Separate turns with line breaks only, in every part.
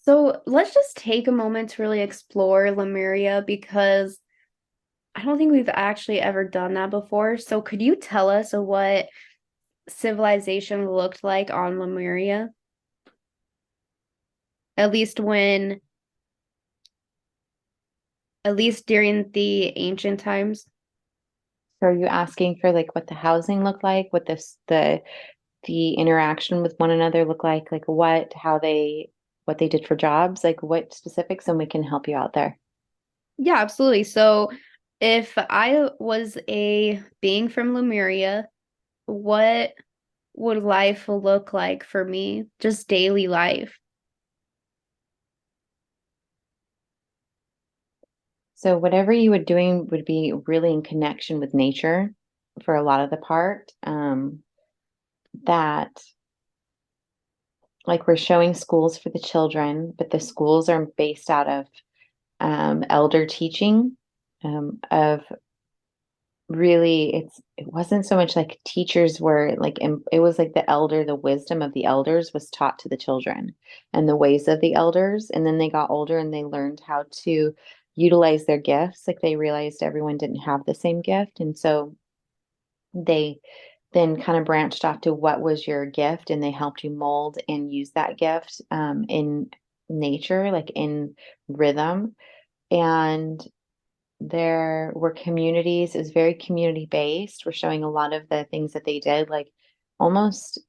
So let's just take a moment to really explore Lemuria because I don't think we've actually ever done that before. So could you tell us what civilization looked like on Lemuria? At least when, at least during the ancient times?
So are you asking for like what the housing looked like, what the interaction with one another looked like what they did for jobs, like what specifics, and we can help you out there.
Yeah, absolutely. So if I was a being from Lemuria, what would life look like for me? Just daily life.
So whatever you were doing would be really in connection with nature for a lot of the part. That like we're showing schools for the children, but the schools are based out of elder teaching of really it wasn't so much like teachers were like it was like the wisdom of the elders was taught to the children and the ways of the elders, and then they got older and they learned how to utilize their gifts. Like they realized everyone didn't have the same gift, and so they then kind of branched off to what was your gift, and they helped you mold and use that gift in nature, like in rhythm. And there were communities, it was very community based. We're showing a lot of the things that they did, like almost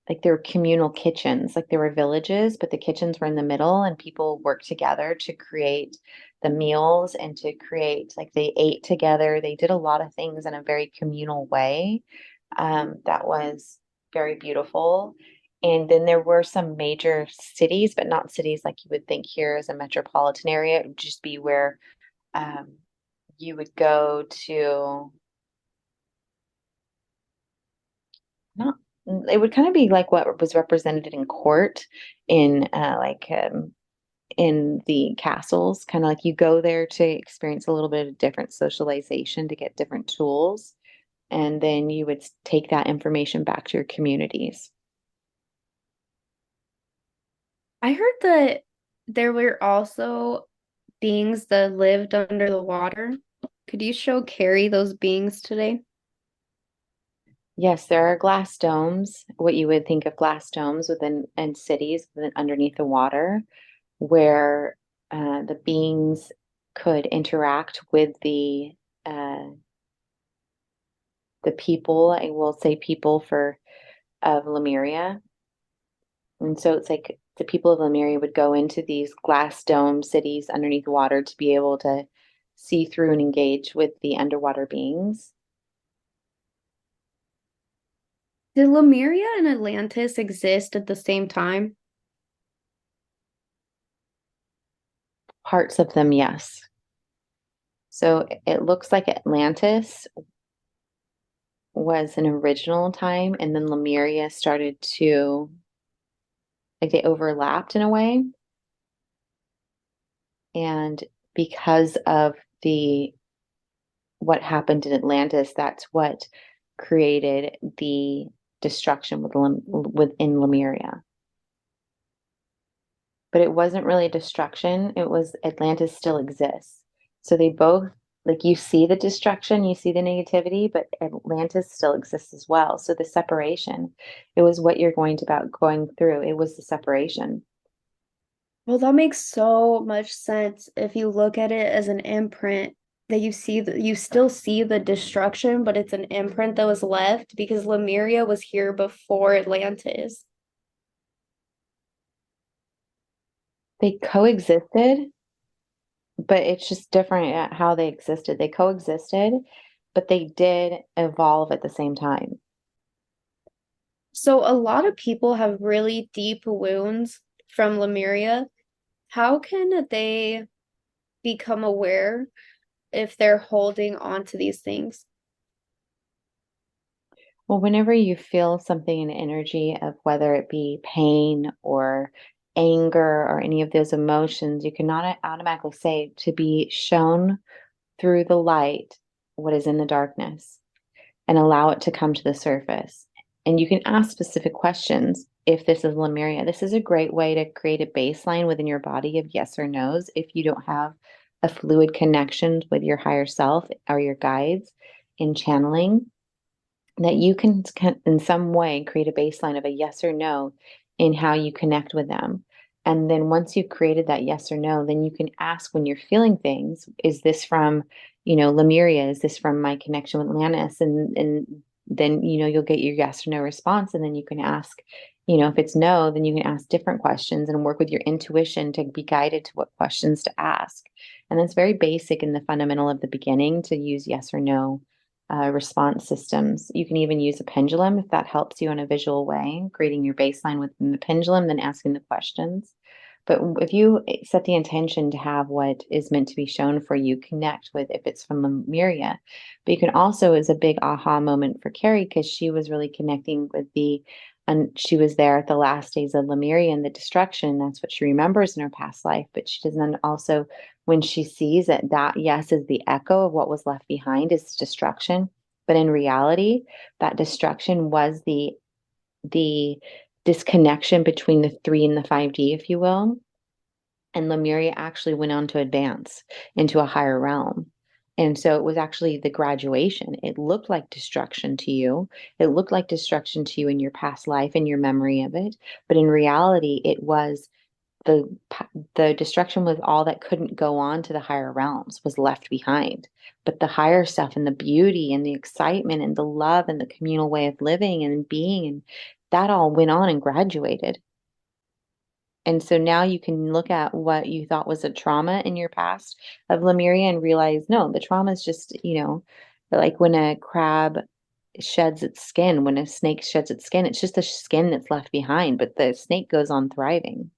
like there were communal kitchens, like there were villages, but the kitchens were in the middle and people worked together to create the meals and to create, like they ate together. They did a lot of things in a very communal way. That was very beautiful. And then there were some major cities, but not cities like you would think here as a metropolitan area. It would just be where um, you would go to not it would kind of be like what was represented in court in in the castles, kind of like you go there to experience a little bit of different socialization to get different tools, and then you would take that information back to your communities.
I heard that there were also beings that lived under the water. Could you show Carrie those beings today?
Yes, there are glass domes, what you would think of glass domes within and cities within, underneath the water, where the beings could interact with uh, the people. I will say people for of Lemuria, and so it's like the people of Lemuria would go into these glass dome cities underneath the water to be able to see through and engage with the underwater beings.
Did Lemuria and Atlantis exist at the same time?
Parts of them, yes. So it looks like Atlantis was an original time, and then Lemuria started to like they overlapped in a way. And because of the what happened in Atlantis, that's what created the destruction within Lemuria. But it wasn't really destruction. It was Atlantis still exists. So they both, like you see the destruction, you see the negativity, but Atlantis still exists as well. So the separation, it was what you're going to about going through. It was the separation.
Well, that makes so much sense if you look at it as an imprint that you still see the destruction, but it's an imprint that was left because Lemuria was here before Atlantis.
They coexisted, but it's just different at how they existed. They coexisted, but they did evolve at the same time.
So a lot of people have really deep wounds from Lemuria. How can they become aware if they're holding on to these things?
Well, whenever you feel something in energy of whether it be pain or anger or any of those emotions, you cannot automatically say to be shown through the light what is in the darkness and allow it to come to the surface. And you can ask specific questions if this is Lemuria. This is a great way to create a baseline within your body of yes or no's if you don't have a fluid connection with your higher self or your guides in channeling, that you can in some way create a baseline of a yes or no in how you connect with them. And then once you've created that yes or no, then you can ask when you're feeling things, is this from, Lemuria? Is this from my connection with Lannis? And then, you'll get your yes or no response. And then you can ask, if it's no, then you can ask different questions and work with your intuition to be guided to what questions to ask. And that's very basic in the fundamental of the beginning to use yes or no response systems. You can even use a pendulum if that helps you in a visual way, creating your baseline within the pendulum, then asking the questions. But if you set the intention to have what is meant to be shown for you, connect with if it's from Lemuria. But you can also, is a big aha moment for Carrie because she was really connecting with and she was there at the last days of Lemuria and the destruction. That's what she remembers in her past life. But she doesn't also, when she sees that yes is the echo of what was left behind is destruction. But in reality, that destruction was the disconnection between the 3 and the 5D, if you will. And Lemuria actually went on to advance into a higher realm. And so it was actually the graduation. It looked like destruction to you. It looked like destruction to you in your past life and your memory of it. But in reality, it was the the destruction was all that couldn't go on to the higher realms was left behind. But the higher stuff and the beauty and the excitement and the love and the communal way of living and being and that all went on and graduated. And so now you can look at what you thought was a trauma in your past of Lemuria and realize, no, the trauma is just, like when a crab sheds its skin, when a snake sheds its skin, it's just the skin that's left behind, but the snake goes on thriving.